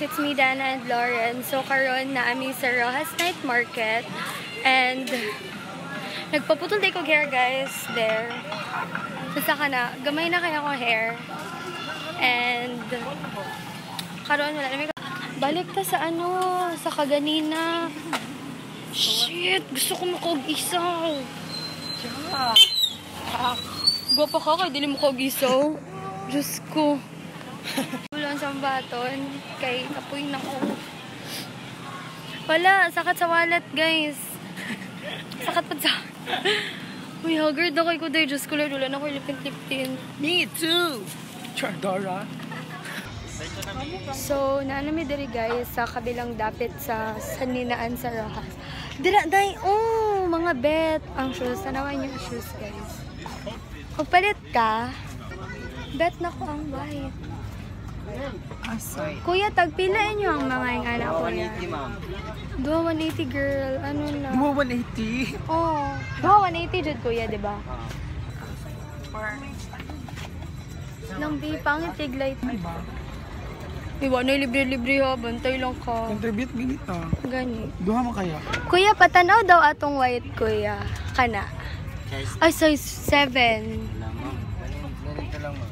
It's me, Dana and Lauren. So karon na ami sa Rojas Night Market and nagpaputol day ko hair guys there. So saka na gamay na kaya ko hair. And karon wala na balik ta sa sa kaganina. Shit, gusto ko makog-isaw. Gwapa ka kay dili mo kog-isaw. Diyos ko. Ulan sa baton kay kapoy na ko. Wala, sakat sa wallet guys. Sakat pa sa. Uy, haggard na kay ko day. Diyos ko lang, wala na ko lipin-lipin. Me too! Chardora. So, naanami diri guys sa kabilang dapit sa Saninaan sa Rojas. Dira, day, oh, mga bet. Ang shoes, tanawan yung shoes guys. Pagpalit ka, bet na ko ang white. Asay. Kuya, tagpilain nyo ang mga yung anak ko yan. 180, ma'am. 2,180 girl. Ano na? 180? Oo. 2,180 dyan kuya, diba? Nang bipang itiglight. Iwa na libre-libre ha. Bantay lang ka. Contribute ganito. Gani. Duha mo kaya? Kuya, patanaw daw atong white kuya. Kana. Ay, size 7. Ganito lang, ma'am.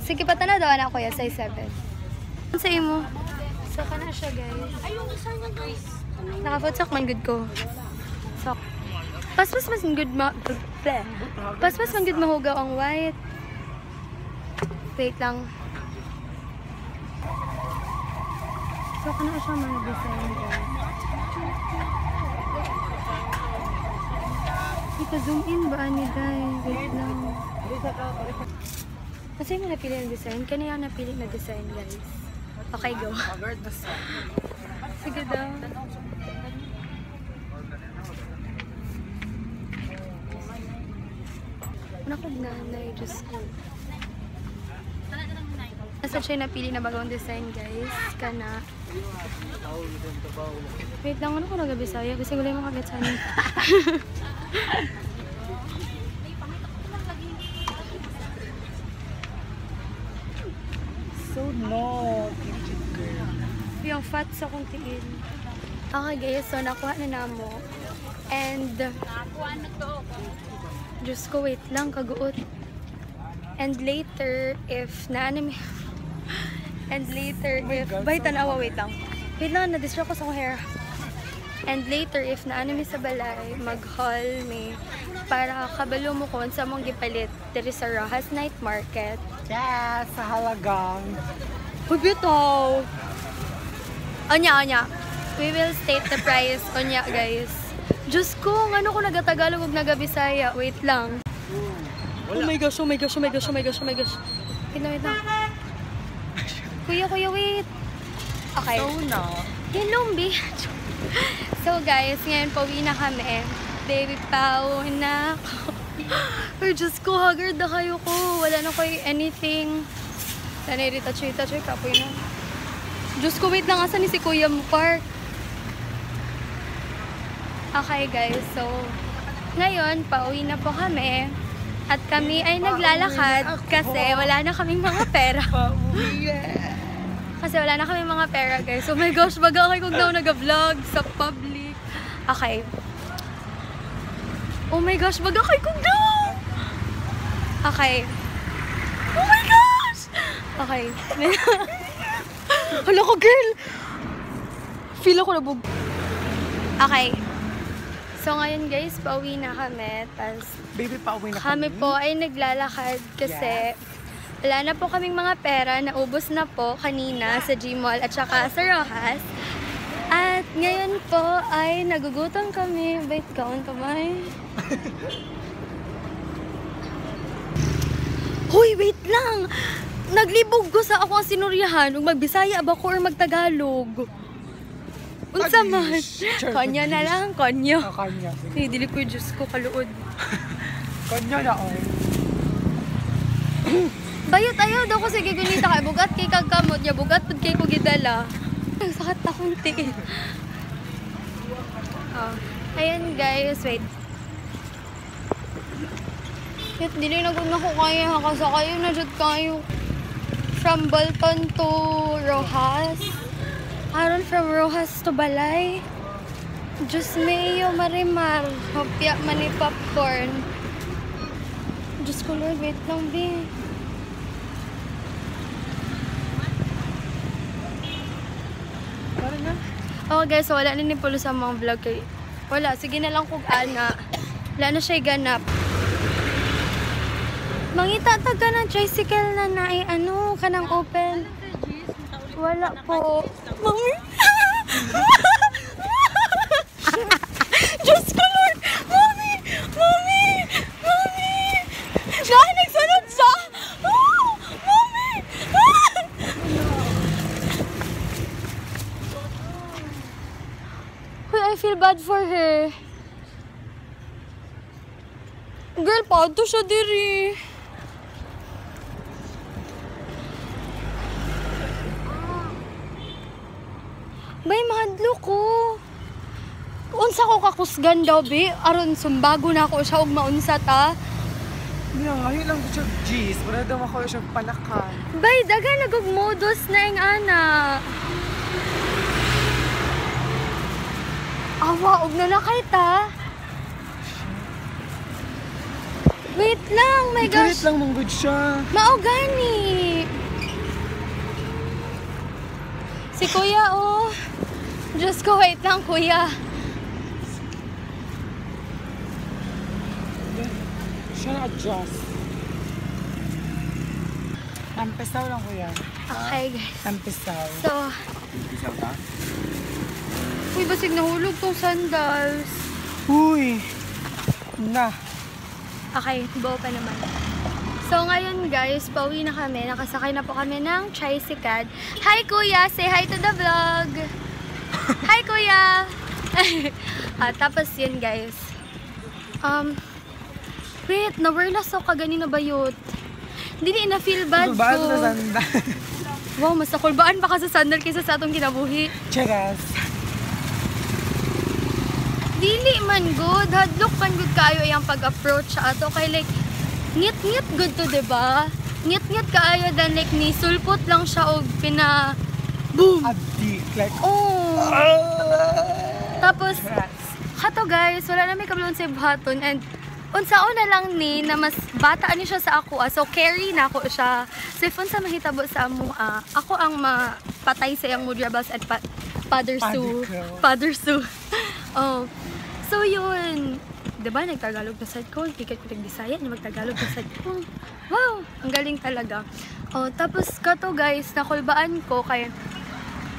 Sige, patanaw daw anak kuya, size 7. Sa imo? So, kana siya guys. Ayun, isa niya guys. Naka-footsock man good ko. Sok. Paspas mas good Paspas man good mahugaw ang white. Wait lang. So, kana siya mga design guys. Ika-zoom in ba ani day? Wait lang. Kasi mo napili ng design. Kanya yung napili na design, guys. Okay, go. Sige daw. Nakog nanay, Diyos ko. Nasa siya napili na bagong design, guys. Kana. Wait lang, ano ko nagabisaya? Kasi gulay mo kagat sana. So no. Yung fat sa kuntiin. Okay guys, so nakuha na namo. And Diyos ko, wait lang, kaguot. And later, if naanami and later, if bay tanawa, wait lang. Wait lang, na-distract ko sa hair. And later, if naanami sa balay, mag-haul me para kabalo mo kung sa mong gipalit diri sa Rojas Night Market. Yes, sa halagang. Pabitaw! Onya. We will state the price. Onya, guys. Diyos ko, ano ko nagatagalog ug nagabisaya. Wait lang. Oh my gosh. Wait lang. Kuya, wait. Okay. So no. Hello, bitch. So, guys, ngayon pauwi na kami. Baby, pauwi na ako. Ay, Diyos ko, haggard na kayo ko. Wala na kayo anything. Sana i-retouch, kapoy na. Diyos ko, wait lang, asan ni si Kuya mo park? Okay, guys, so, ngayon, pauwi na po kami. At kami ay naglalakad kasi wala na kaming mga pera. Kasi wala na kaming mga pera, guys. Oh my gosh, baga kayo kung daw nag-vlog sa public. Okay. Oh my gosh, baga kayo kung daw! Okay. Oh my gosh! Okay. Hala ko, girl! Feel ako nabug. Okay. So, ngayon guys, pauwi na kami. Tapos, Baby, pauwi na kami po ay naglalakad kasi wala na po kaming mga pera. Naubos na po kanina sa Gmall at saka sa Rojas. At ngayon po ay nagugutom kami. Wait, kaon kamay. Hoy, wait lang! Naglibog ko sa ako ang sinuryahan. Kung magbisaya ba ko or magtagalog. Unsa man. Kanya na lang, kanya. Kanya. Hey, dili ko, Diyos ko, kaluod. Kanya na, oh. Bayot ayaw daw ko sige ganita kay bugat kay kagkamot niya, bugat pud kay ko gidala. Sakit na kunti. Oh. Ayan guys, wait. Dili na gud nako kaya kasakayo na jud kayo. from Bolton to Rojas. Aron from Rojas to Balay. Diyos mayo marimar. Hopya mani popcorn. Diyos ko Lord, wait lang be. Para na. Oh guys, so wala na ni Pulo sa mga vlog kay. Wala, sige na lang kung ana. Wala na siya ganap. Mangita taga ng tricycle na ano, kanang open. Wala po. Mami! Diyos ko Lord! Mami! Mami! Mami! Dahil nagsunod siya! Oh! Mami! Uy, I feel bad for her. Girl, pato siya diri. Bay, mahadlo ko. Unsa ko kakusgan daw, be? Aron sumbago na ako siya og maunsa ta. Hindi na ngayon lang siya G's. Para daw ako siya palakan. Bay, daga nagog-modus na yung ana. Awa, og na kay ta. Wait lang, my Galit gosh. lang mong good siya. Mao gani. Si Kuya, oh. Diyos ko, wait lang, Kuya. Siya na-adjust. Ampesaw lang ko yan. Okay, guys. Ampesaw. So, uy, basig nahulog tong sandals. Uy! Na. Okay, buo pa naman. So, ngayon guys, pauwi na kami. Nakasakay na po kami ng tricycle. Hi, Kuya! Say hi to the vlog! Hi, Kuya! Tapos yun, guys. Wait, na-wearless ako kaganina bayot. Hindi na-feel bad ko. Kulbaan na sandal. Wow, mas nakulbaan pa ka sa sandal kaysa sa atong kinabuhi. Cheras. Dili man good. Hadlok man good kayo yung pag-approach sa ato. Kay like, ngit-ngit good to, diba? Ngit-ngit kaayo dan like ni sulpot lang siya og pina boom. Abdi. Like, Oh. Tapos kato guys, wala na may kablon sa buhaton and unsaon na lang ni na mas bata ni siya sa ako. So carry na ako siya. So if unsa mahitabo sa amo, ako ang mapatay sa iyang mudrabas at Father Sue. Father Sue. Oh. So yun, diba nagtagalog na sad ko, ticket ko nag-Bisaya, na magtagalog na sad ko. Wow, ang galing talaga. Oh, tapos kato guys, nakulbaan ko kay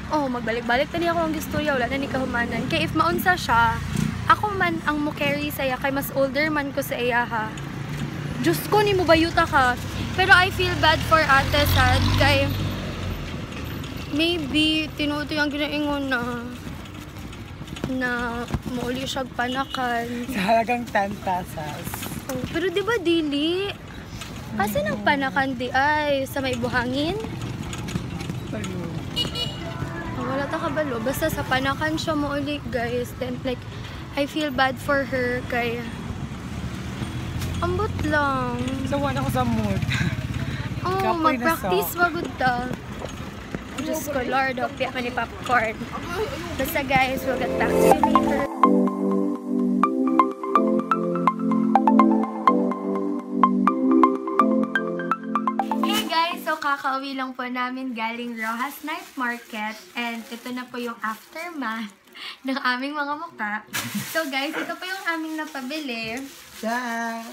magbalik-balik tani ako ang istorya, wala na ni kahumanan. Kay if maunsa siya, ako man ang mo carry sa iya kay mas older man ko sa iya ha. Diyos ko ni mo bayuta ka. Pero I feel bad for ate sad kay maybe tinuto yung ginaingon na mauli siya panakan. sa halagang 10 pesos. Oh, pero di ba dili? Asa nang panakan di ay sa may buhangin? Ayun. Oh, wala ta kabalo. Basta sa panakan siya mauli guys. Then like I feel bad for her kay ambot lang. Sawan ako sa mood. Oh, Kapoy na mag-practice sa- wagod ta. Diyos ko, Lord, hopya man ni popcorn. Basta guys, we'll get back to you later. Hey guys, so kakauwi lang po namin galing Rojas Night Market and ito na po yung aftermath ng aming mga mukha. So guys, ito po yung aming napabili. Yes.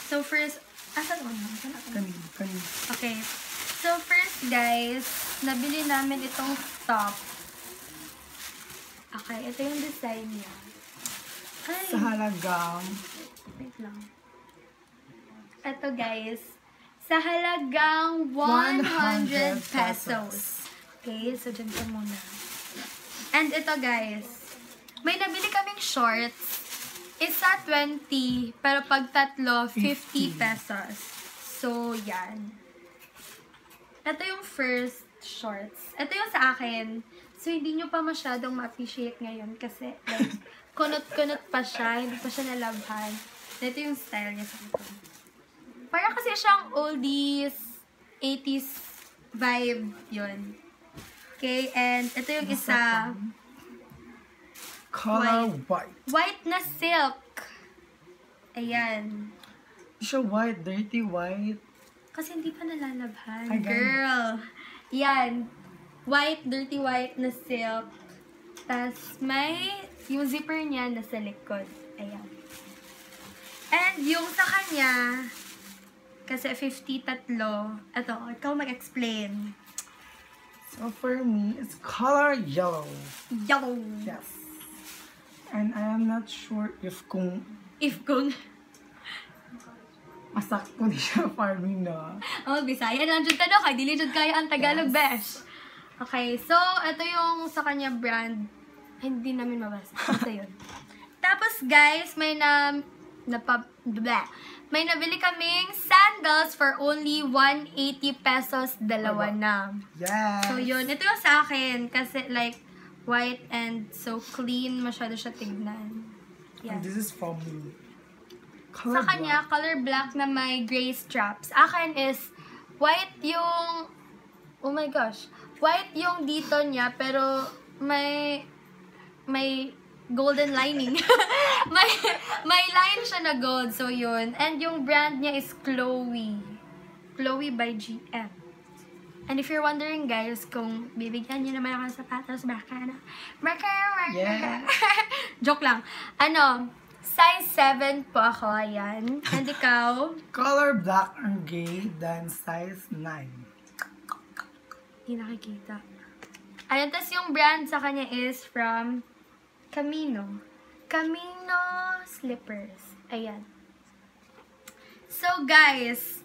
So first, asan mo? Kanin. Okay. So first guys, nabili namin itong top. Okay, ito yung design niya. Ay, Sa halagang wait lang. Ito guys, sa halagang 100 pesos. Okay, so dyan ka muna. And ito guys, may nabili kaming shorts. Isa 20, pero pag tatlo, 50 pesos. So, yan. Ito yung first shorts. Ito yung sa akin. So, hindi nyo pa masyadong ma-appreciate ngayon kasi like, kunot-kunot pa siya. Hindi pa siya nalabhan. Ito yung style niya sa akin. Para kasi siyang oldies, 80s vibe yun. Okay, and ito yung isa. Color white. White na silk. Ayan. Hindi siya white, dirty white. Kasi hindi pa nalalabhan. Ay, Girl. Yan. White, dirty white na silk. Tapos may, yung zipper niya nasa likod. Ayan. And yung sa kanya, kasi 50 tatlo. Ito, ikaw mag-explain. So for me, it's color yellow. Yellow. Yes. And I am not sure if kung masakto di siya for me, no? Oh, Bisaya lang jud ka no, kay dili jud kaya ang Tagalog, Yes. besh. Okay, so ito yung sa kanya brand. Ay, hindi namin mabasa. Basta yun. Tapos guys, may nabili kaming sandals for only 180 pesos, dalawa na. Yes. So yun, ito yung sa akin kasi like white and so clean, masyado siya tignan. And Yan. this is from me. Sa kanya, color black na may gray straps. Akin is white yung, oh my gosh, white yung dito niya, pero may golden lining. may line siya na gold, so yun. And yung brand niya is Chloe. Chloe by GM. And if you're wondering, guys, kung bibigyan niyo naman ako ng sapatos, baka na. Yeah. Joke lang. Size 7 po ako, ayan. And ikaw? Color black and gray, then size 9. Hindi nakikita. Ayan, tas yung brand sa kanya is from Camino. Camino Slippers. Ayan. So, guys,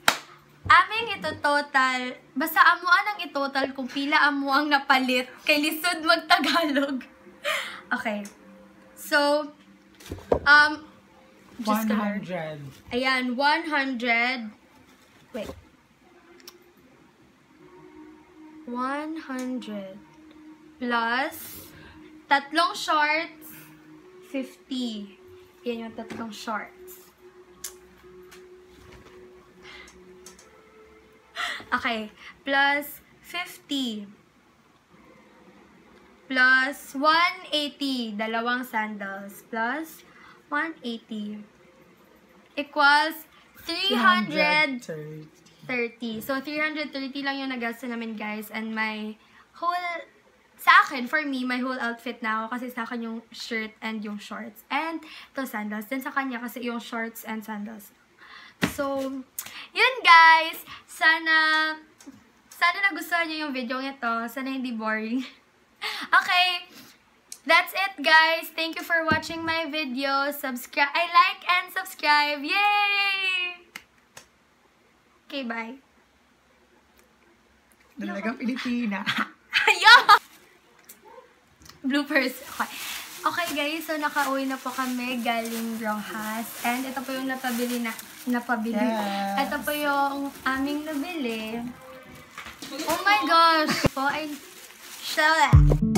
aming ito total, basta amuan ang itotal kung pila amuang napalit kay lisod mag-Tagalog. Okay. So, just 100. Ayan, 100. Wait. 100 plus tatlong shorts, 50. Yan yung tatlong shorts. Okay. Plus 50. Plus 180. Dalawang sandals. Plus 180. Equals 330. So, 330 lang yung nagasta namin, guys. And my whole, sa akin, for me, my whole outfit na ako. Kasi sa akin yung shirt and yung shorts. And to sandals. Then sa kanya kasi yung shorts and sandals. So, yun guys. Sana nagustuhan nyo yung video ito. Sana hindi boring. Okay. That's it, guys. Thank you for watching my video. Subscribe. I like and subscribe. Yay! Okay, bye. Dalagang Pilipina. Ayaw! Bloopers. Okay. Okay, guys. So, nakauwi na po kami galing Rojas. And ito po yung napabili. Yes. Ito po yung aming nabili. Oh my gosh! Po, I sell it.